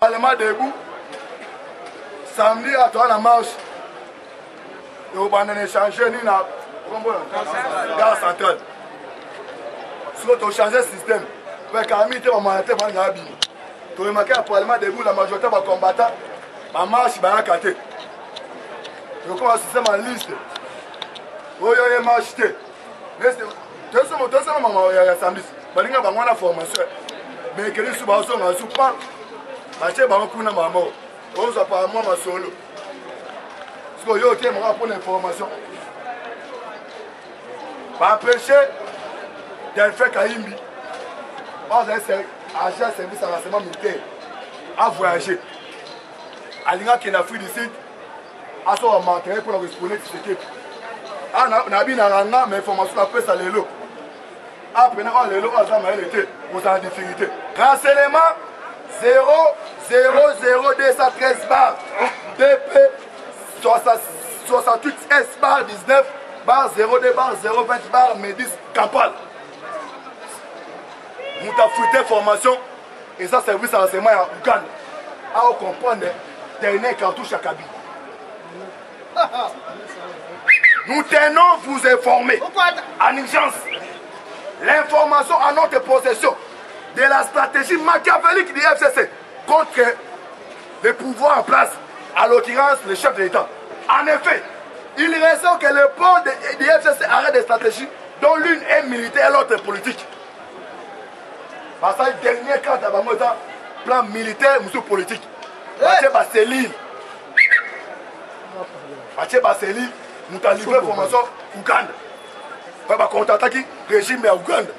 Parlement debout. Samedi, à toi, la marche. Et on va échanger ni la gare centrale. Si on change le système, parce qu'à mi-temps, on m'a été dans la vie. Tu as remarqué, à Parlement debout, la majorité va combattre. La marche va cater. Donc, on a un système en liste. Oui, il y a marché. Mais tu sais, samedi. Il y a une formation. Mais que les sous-bassons ne sont pas. Je ne sais pas si on a maman. On ne pas moi ma solo. Parce que je vais pour l'information. Pas empêcher de faire Kaimbi. On a un service à renseignement militaire à voyager. À l'Inga qui est en Afrique du Sud, à son matériel pour responder cette équipe. On a bien un mais information après ça les lots. Après, on a les lots, on a été pour en difficulté. Renseignement 00213 bar BP 68 S bar 19 bar 02 bar 020 bar Médis Campal. Nous avons foutu formation et ça service à renseignement à Ouganda. À comprendre dernier cartouche à Kaby. Nous tenons vous informer en urgence l'information à notre possession de la stratégie machiavélique du FCC contre les pouvoirs en place, à l'occurrence le chef de l'État. En effet, il ressent que le pôle du FCC arrête des stratégies dont l'une est militaire et l'autre politique. Parce que le dernier cas de plan militaire ou politique. Mathieu Basseli. Mathieu Basseli, nous avons livré formation Ouganda. Nous avons contre-attaqué le régime à Ouganda.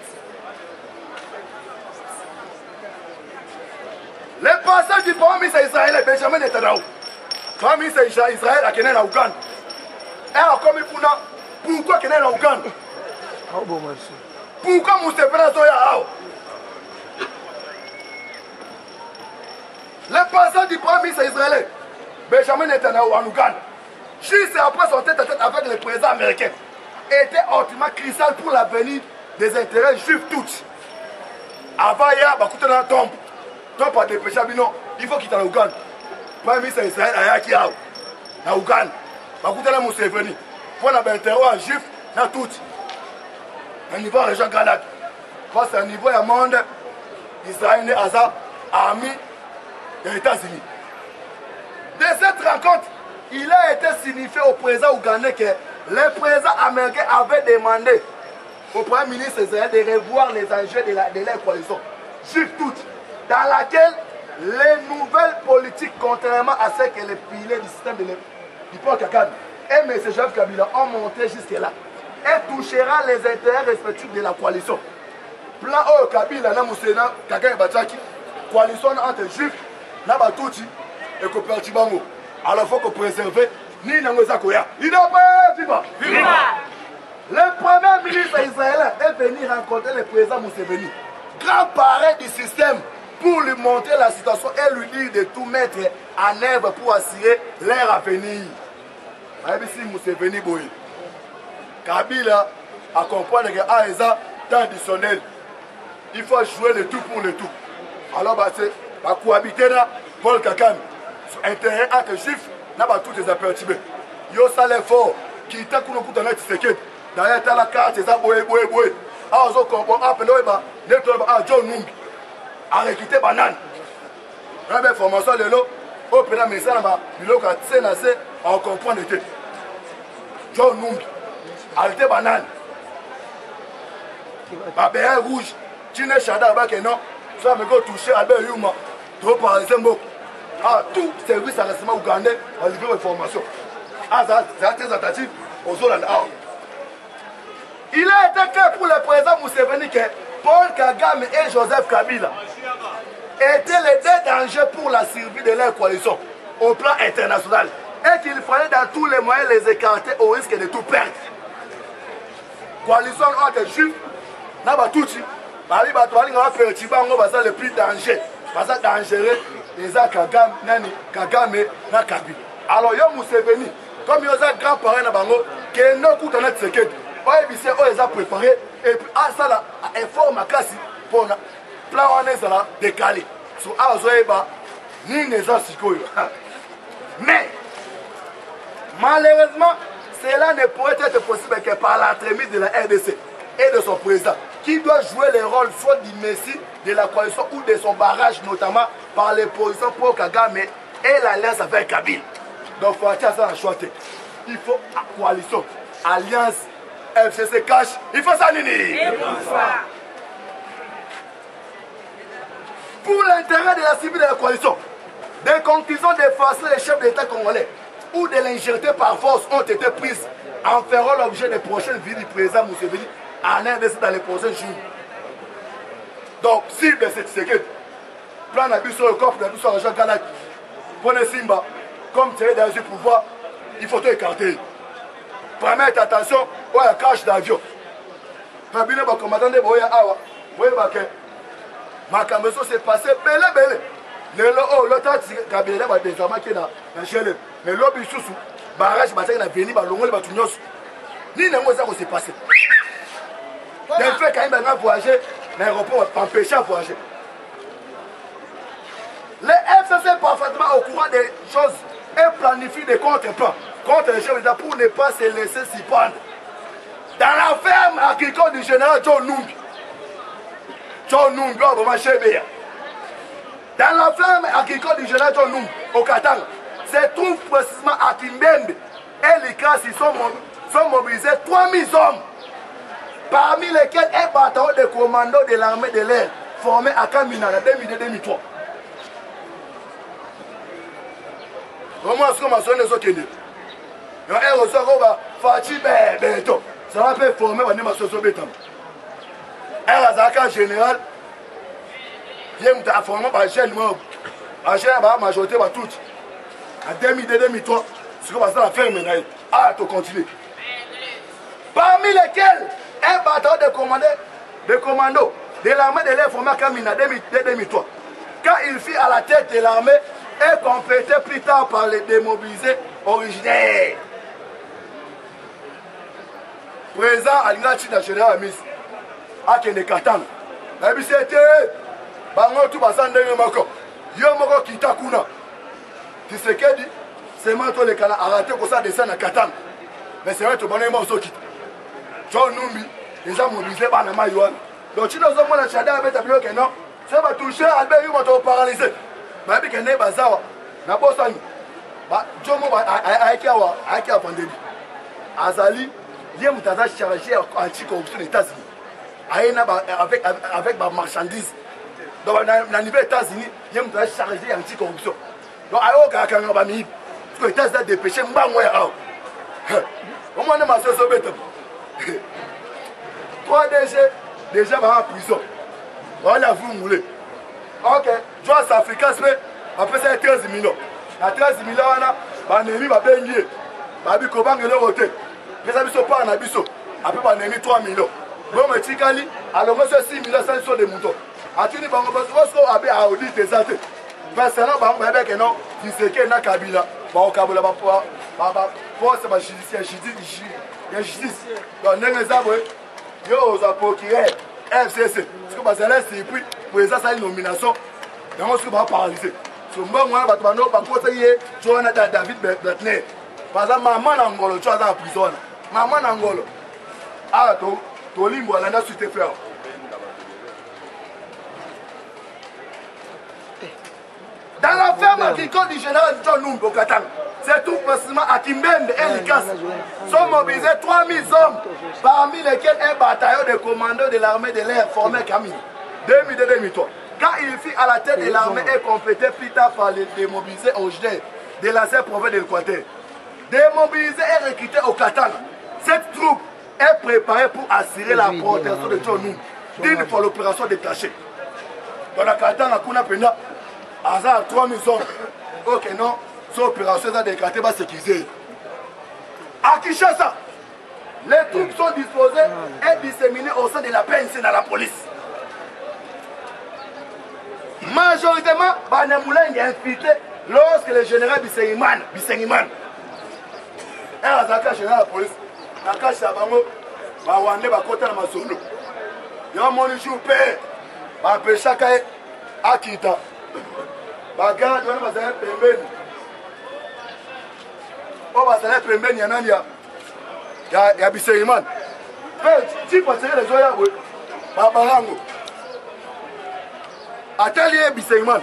Le passage du premier ministre israélien Benjamin Netanyahu. Le premier ministre Israël a gagné en Ouganda. Et a commis pourquoi il est en Ouganda? Pourquoi Moustapha Nazoya? Le passage du premier ministre israélien Benjamin Netanyahu en Ouganda, juste après son tête-à-tête avec le président américain, était hautement crucial pour l'avenir des intérêts juifs tous. Avant hier, il tombe. Donc, pour dépêcher, il faut qu'il t'en Ouganda. Le premier ministre d'Israël a été en Ouganda. Il a Museveni. Pour l'intérêt en juif, dans tout. Un niveau région Galate. Parce qu'à un niveau du monde, Israël est ami des États-Unis. De cette rencontre, il a été signifié au président ougandais que le président américain avait demandé au premier ministre israélien de revoir les enjeux de leur coalition. Juif toute. Dans laquelle les nouvelles politiques, contrairement à ce que les piliers du système du peuple Kagame et M. Joseph Kabila ont monté jusque-là, et touchera les intérêts respectifs de la coalition. Plan O Kabila, Namusena, Kagame Bachaki, coalition entre Juifs, Nabatouti et coopérative Bango. Alors il faut que préserver ni Nangozakoya. Il n'a pas viva. Le premier ministre israélien est venu rencontrer le président Museveni, grand parrain du système, pour lui montrer la situation et lui dire de tout mettre en œuvre pour assurer leur avenir. Si Museveni Boy, Kabila a compris que Aïza traditionnel, il faut jouer le tout pour le tout. Alors, c'est cohabiter là, Paul Kagame, intérêt entre juifs, n'a pas tous les aperçus. Yo ça l'effort qui t'a qu'on a dans cette d'ailleurs t'as la carte c'est ça boy. Ah on comprend appelé ba nettoyer ah John Numbi a réquité banane. La belle formation de l'eau au pénal mais ça là biloko c'est on comprend le tout. John Numbi arrêté banane. Ba béa rouge, tu n'es chada ba que non, ça me go toucher Albert Yuma. Trop par exemple ah, tout service à renseignement ougandais a livré une formation. Ah, c'est très attentif aux zones. Il a été clair pour le président Museveni que Paul Kagame et Joseph Kabila étaient les deux dangers pour la survie de leur coalition au plan international et qu'il fallait dans tous les moyens les écarter au risque de tout perdre. Coalition entre juifs, Nabatouti, Bali Batouali, on va faire le plus danger. Parce que dangereux, les Kagame na Kabila. Alors, yo Museveni, comme il y a un grand parrain na bango, que non coûte en être secret. Ils ont préparé et puis à ça là, effort makasi pour plan on est là décalé. So Azoeba ni neza sikoyo. Mais malheureusement, cela ne pourrait être possible que par l'entremise de la RDC et de son président, qui doit jouer le rôle soit du messie de la coalition ou de son barrage, notamment par les positions pour Kagame et l'alliance avec Kabila. Donc, il faut ça choisir. Il faut coalition, alliance, FCC cash, il faut ça nini. Pour l'intérêt de la civile de la coalition, des conclusions d'effacer les chefs d'État congolais ou de l'injecter par force ont été prises en feront l'objet des prochaines vies du président Museveni en RDC dans les prochains jours. Donc, cible de cette séquence, plan d'abus sur le corps d'abus sur l'argent Galak, pour le Simba, comme tiré dans ce pouvoir, il faut tout écarter. Promette attention au crash d'avion. Kabila va commander Boya Awa, Boya Baké. Ma caméra s'est passé belé. L'autre Kabila va désormais qui est dans le mais l'objet sous barrage va venir, va l'ongole, va tout nous. Ni ne moi ça s'est passé. D'un fait quand même voyager, l'aéroport empêché à voyager. Les FCC parfaitement au courant des choses et planifient des contre-plans contre les chefs d'État pour ne pas se laisser s'y prendre. Dans la ferme agricole du général John Numbi, dans la ferme agricole du général John Numbi, au Katanga, se trouve précisément à Kimbembe et les classes sont mobilisés 3000 hommes, parmi lesquels un bataillon de commando de l'armée de l'air formé à Kamina en 2002-2003. Comment est-ce que ma soeur ne soit qu'une? Il y a un ressort Fatih Beto. Ça va faire former ma soeur Betam. Un général, il y a formé par chaîne mob. En chaîne, la majorité va toutes. En 2002-2003, c'est comme ça la ferme. Ah, tu continues. Parmi lesquels, un bataillon de commando de l'armée de l'air formé à Kamina en 2002-2003. Quand il fit à la tête de l'armée, est complété plus tard par les démobilisés originaires. Présent à l'Inati national à Miss, à Kenekatan. La bisete, Bango tout bassan de Yomako. Yomako Kitakuna. Tu sais qu'elle dit, c'est maintenant les canards arrêtés pour ça descendre à Katan. Mais c'est vrai que tu vas nous quitter. John Numbi, les gens mobilisés par la Maïwan. Donc tu nous as dit, tu as dit que non, ça va toucher Albert Yuma, tu vas paralyser. Babi kene bazawa na bosani ba jomo ba aiki a pandémie azali ye mutaza chargé anti-corruption des États-Unis aina avec ba marchandise donc na niveau États-Unis ye mutaza chargé anti-corruption donc ayo kakanga ba mi parce que États-Unis dépêché mbango ya au comment on ma soso beto 3 DG déjà va en prison voilà vous moulez. Ok, Joas Africa, après ça 13 millions. À 13 millions, on a bengi, babi kobang le roté. Les amis sont pas en abisso. Après on a mis 3 millions. Bon mais tikali, alors moi c'est 6 millions ça sont des moutons. Atini bango parce qu'on a bien audit des athées. Personnellement bango avec non, tu sais que na Kabila, ba Kabila ba force ba justice. Donc les aboué, yo za procureur FCC. Parce que ça c'est puis pour ça une nomination. Donc on se va paralyser. So moi ba tobano ba ko tsaye Joana David Betner. Par exemple maman Angolo tu as en prison. Maman Angolo. Ah to limbo la na suite faire. Dans la ferme agricole du général John Numbi au Katanga, c'est tout précisément à Kimbembe et Likas sont mobilisés 3000 hommes, parmi lesquels un bataillon de commandos de l'armée de l'air formé Camille 2002-2003. Quand il fit à la tête de l'armée et complété plus tard par les démobilisés originaires de l'ancienne province de l'Équateur. Démobilisés et recrutés au Katanga, cette troupe est préparée pour assurer la protection de John Numbi d'une fois l'opération détachée. Dans la Katanga, on a pena à 3000 hommes. Ok, non, cette opération est déclarée par sécuriser. À Kinshasa, les troupes sont disposées et disséminées au sein de la PNC dans la police. Majoritairement, Banamoula est infiltré lorsque le général Bisengiman, et la général de la police, la cache à Bango, Wande Bakota Masono. Il y a mon jour père, Bapé Chakae, Akita. bagarde wana bazala pembeni oyo bazala pembeni ya nani ya Biseiman mpe tipatere lezo ya boye babarango atali ye Biseiman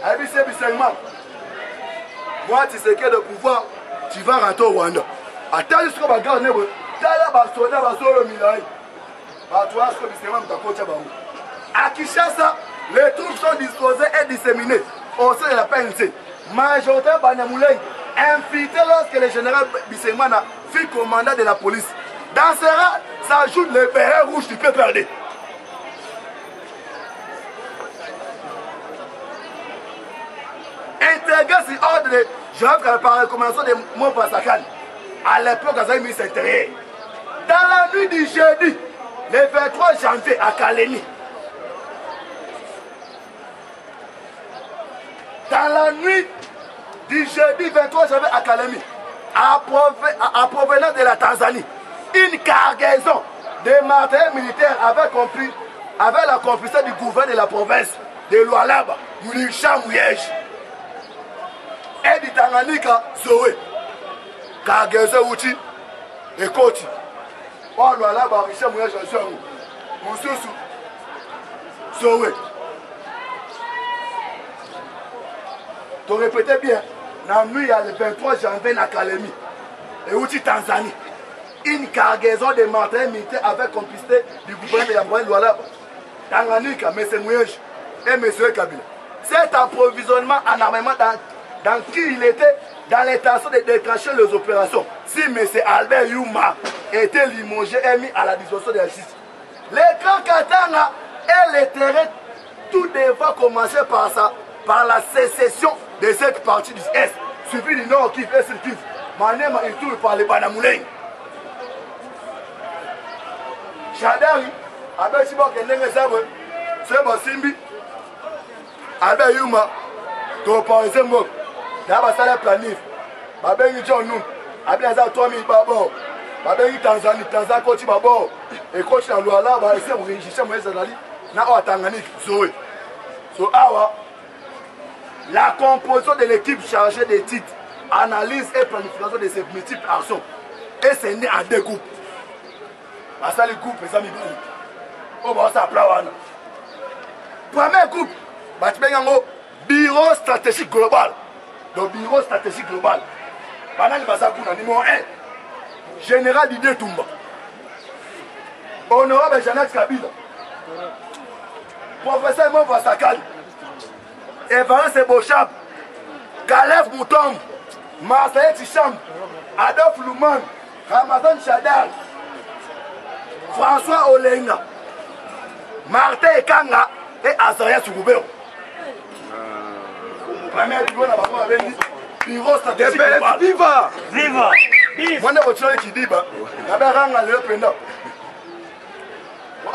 ayebisi ye Biseiman moi tu sais que de pouvoir tu vas rentrer au Rwanda atali siko bagarde ne boye tala basoda bazolo milai bato ya siko Biseiman mutakocha bango à Kinshasa les troupes sont disposées et disséminées au sein de la PNC. Majoritaire Banyamouleng, infiltré lorsque le général Bissemana fut commandant de la police. Dans ce rang s'ajoutent les bérets rouges du PPRD. Intégré sur ordre de Jean par recommandation de Mopa Sakal, à l'époque, à ministre intérieur. Dans la nuit du jeudi, le 23 janvier à Kaleni, dans la nuit du jeudi 23 janvier à Kalemi, à provenance de la Tanzanie, une cargaison de matériel militaire avait la complicité du gouverneur de la province de Lualaba, Mulisha Mouyej, et du Tanganyika Zoé. Cargaison Uchi et Koti. Oh Lualaba, Mulisha Mouyej, Moussousou, Zoé. Tu répétais bien, la nuit, il y a le 23 janvier à Kalemi, et aussi Tanzanie. Une cargaison de matériel militaire avec complicité du gouvernement de la province de Lualaba, Tanganyika, M. Mouyej et M. Kabila. Cet approvisionnement en armement dans qui il était dans l'intention de déclencher les opérations. Si M. Albert Youma était limogé et mis à la disposition de la justice. Les grands Katanga et les terrains, tout devra commencer par la sécession de cette partie du Est, suivi du Nord Kivu et Sud Kivu. Manema il tourne par les Banamouleng. Chadari, avec Chibok et Nengezabe, c'est Simbi, avec Yuma, par exemple, d'abord ça la planif, Babengi John Noum, avec Azar Tomi Babo, Babengi Tanzanie, Tanzanie Kochi Babo, et Kochi en Luala, et c'est Régis Moïse-Zali, Nao Tanganik, Zoé. So, awa. La composition de l'équipe chargée des titres, analyse et planification de ces multiples actions. Et c'est né en deux groupes. Parce que les groupes, les amis, on va s'appeler. Premier groupe, bureau stratégique global. Le bureau stratégique global. Pendant le numéro 1, général Didier Toumba. Honorable Jeannette Kabila. Professeur Mopa Sakal. Evariste Bochab, Caleb Moutom, Marseille Ticham, Adolphe Louman, Ramazan Chadar, François Olenga, Martin Kanga et Azaria Sougoubeo. Premier bureau stratégique global. Viva! Viva! Moi, je suis qui dit, je vais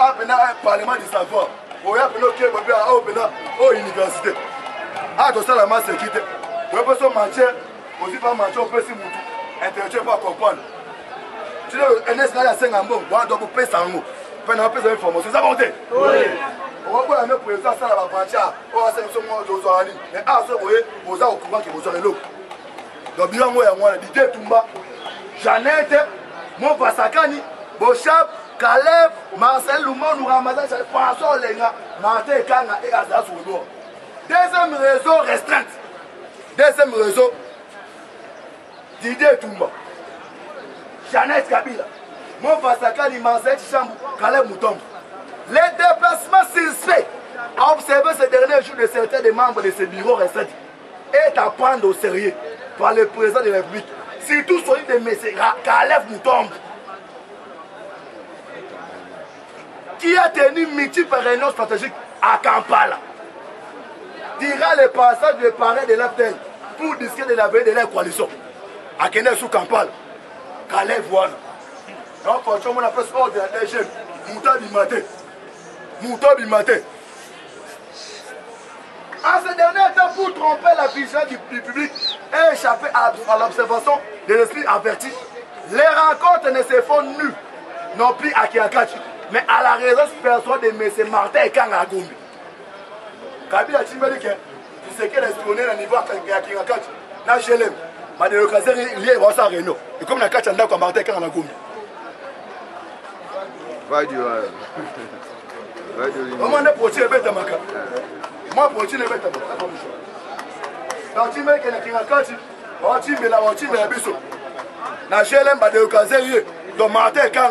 un parlement du savoir. Je vais à l'université. Ah, tu sais la masse sécurité. Tu peux se mentir, aussi pas mentir, on peut s'y mouton. Intellectuel pas comprendre. Tu sais, un escalier à 5 ans, on doit payer ça en mot. Pendant plus d'informations. C'est ça, bon, oui. On va voir un président, ça va brancher. On va faire un mois de Zoani. Mais à ce moment, vous avez au courant que vous avez l'eau. Donc, bien, moi, l'idée Toumba, Jeannette, Mopa Sakani, Bochab, Caleb, Marcel Louman, Ramazan, François Olenga, Martin Kanga et Azaz Sougoubeo. Deuxième réseau restreinte. Deuxième réseau, Didier Toumba, Jeannette Kabila, Mopa Sakani, Marseille Chambou, Caleb Moutombo. Les déplacements suspects à observer ces derniers jours de certains des membres de ce bureau restreint est à prendre au sérieux par le président de la République, surtout celui de M. Caleb Moutombo, qui a tenu multiples réunions stratégiques à Kampala. Dira le passage de parrain de l'AFTEL pour discuter de la veille de la coalition. À Kenya sous Kampala. Caleb Wana. Donc, franchement, on a fait ce ordre de la jeunes. Mouta Bimaté. Mouta Bimaté. En ce dernier temps, pour tromper la vigilance du public et échapper à l'observation de l'esprit averti, les rencontres ne se font nues, non plus à Kiakachi, mais à la résidence personnelle de M. Martin Kanga Gombi. Kabila Timbali qui c'est qu'elle espionné à niveau à Kingakat. Na GLM. Ma délocalisation liée à ça Renault. Et comme la Kachanda comme Martin quand on a gommé. Va du Comment on a projeté le bête à Maka? Moi projeté le bête à Maka. Dans Timbali qui est à Kingakat, on Timbali la biso. Na GLM ma délocalisation liée. Donc Martin quand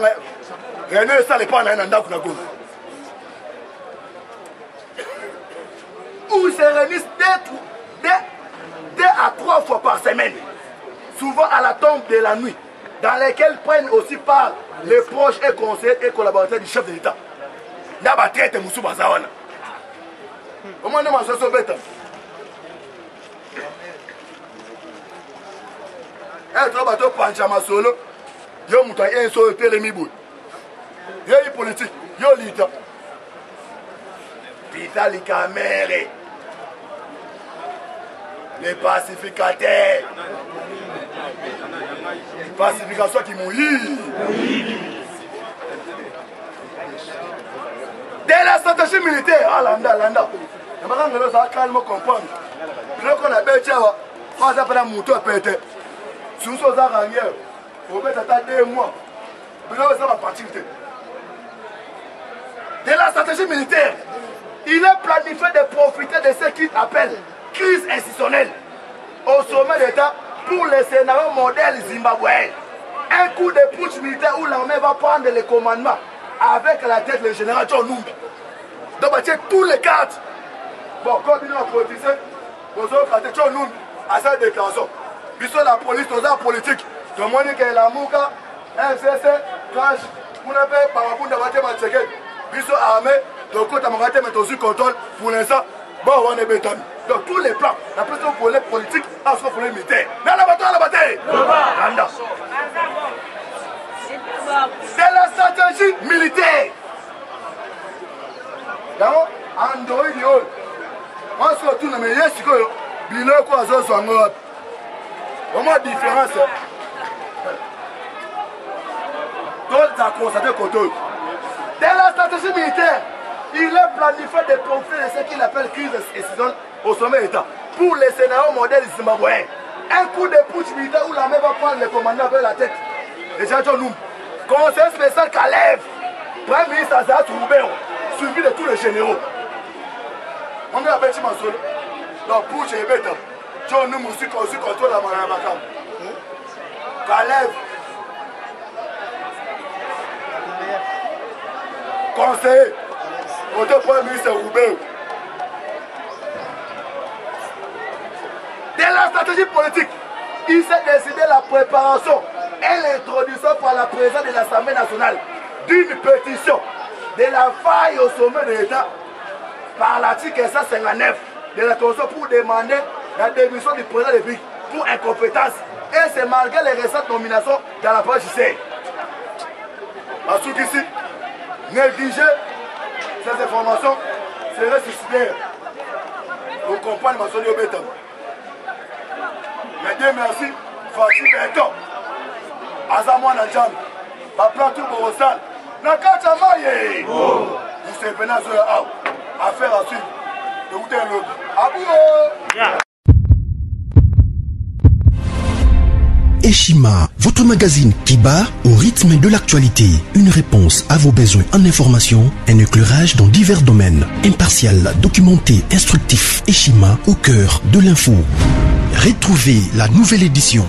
Renault ça les pas na ndako na gommé. Où se réunissent deux à 3 fois par semaine, souvent à la tombe de la nuit, dans lesquelles prennent aussi part les proches et conseillers et collaborateurs du chef de l'État. N'a traite Moussou Bazawana. Au moins, nous sommes bêtes. Un bateau Panchama solo, yo mouta un solo télémibou. Yo politique, yo l'État. Pita les caméras. Les pacificateurs. Pacification qui mouillent. Dès la stratégie militaire, ah landa. Je ne sais pas calme comprendre. Puis là qu'on a bêché, on a fait un mouton pété. Sous ce arangère, on va attendre 2 mois. Puis là on va partir. Dès la stratégie militaire, il est planifié de profiter de ce qu'il appelle crise institutionnelle au sommet d'État pour le scénario modèle zimbabwéen. Un coup de putsch militaire où l'armée va prendre le commandement avec la tête le général John Numbi. Donc, tous les cadres. Bon, comme il a politisé, vous avez John Numbi à cette déclaration. Puis la police, la politique. Tout le monde dit que la Mouka, MCC, Crash, vous n'avez pas de battre puis armée, donc quand on a mis contrôle pour l'instant, bon, on est béton. Donc tous les plans, la pression pour les politiques, la pression pour les militaires. Dans la bataille, c'est la stratégie militaire. D'accord? Android, on se retourne, mais il y a ce que bilan quoi, ça soit mort. Comment différence? Donc, ça a constaté côté. Dans la stratégie militaire, il est planifié de profiter de ce qu'il appelle crise institutionnelle au sommet d'État pour le scénario modèle zimbabwéen. Un coup de putsch militaire où l'armée va prendre le commandement avec la tête. Déjà, John Numbi, conseiller spécial Kalev, Premier ministre Azat Roubero, suivi de tous les généraux. On a bêti ma solo. Donc, putsch et bête. John Numbi aussi contrôle la Manamaka. Kalev. Conseiller, côté Premier ministre Roubero. Dès la stratégie politique, il s'est décidé la préparation et l'introduction par la présidente de l'Assemblée nationale d'une pétition de la faille au sommet de l'État par l'article 159 de la Constitution pour demander la démission du président de la République pour incompétence. Et c'est malgré les récentes nominations dans la page judiciaire. Parce qu'ici, négliger ces informations serait suicidaire. On comprend ma sonne au béton. Mais Dieu merci, Fatih Béton, Azamouan Nadjam, Baplatou Borosal, Nakata Maye, vous savez venir à affaire à suivre. De vous dire l'autre. Abou! Eshima, votre magazine qui bat au rythme de l'actualité. Une réponse à vos besoins en information, un éclairage dans divers domaines. Impartial, documenté, instructif. Eshima au cœur de l'info. Retrouvez la nouvelle édition.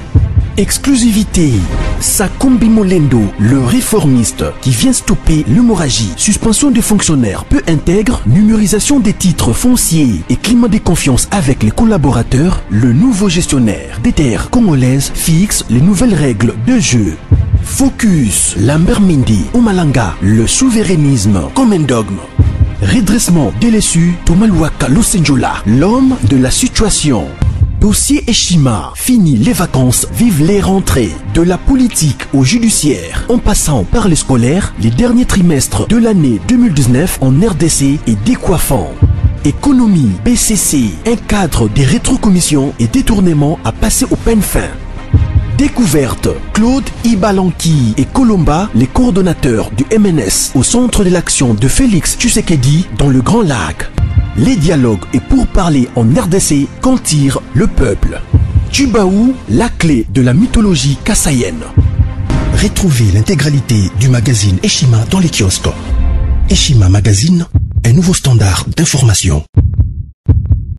Exclusivité. Sakombi Molendo, le réformiste qui vient stopper l'hémorragie, suspension des fonctionnaires peu intègre, numérisation des titres fonciers et climat de confiance avec les collaborateurs, le nouveau gestionnaire des terres congolaises fixe les nouvelles règles de jeu. Focus, Lambert Mindi, Omalanga, le souverainisme comme un dogme. Redressement délaissé, Tomaluaka Losenjola, l'homme de la situation. Dossier Eshima, fini les vacances, vive les rentrées. De la politique au judiciaire, en passant par les scolaires, les derniers trimestres de l'année 2019 en RDC est décoiffant. Économie, BCC, un cadre des rétrocommissions et détournements à passer au peine fin. Découverte, Claude Ibalanki et Colomba, les coordonnateurs du MNS au centre de l'action de Félix Tshisekedi dans le Grand Lac. les dialogues et pourparlers en RDC qu'en tire le peuple. Tchubaou, la clé de la mythologie kassaïenne. Retrouvez l'intégralité du magazine Eshima dans les kiosques. Eshima Magazine, un nouveau standard d'information.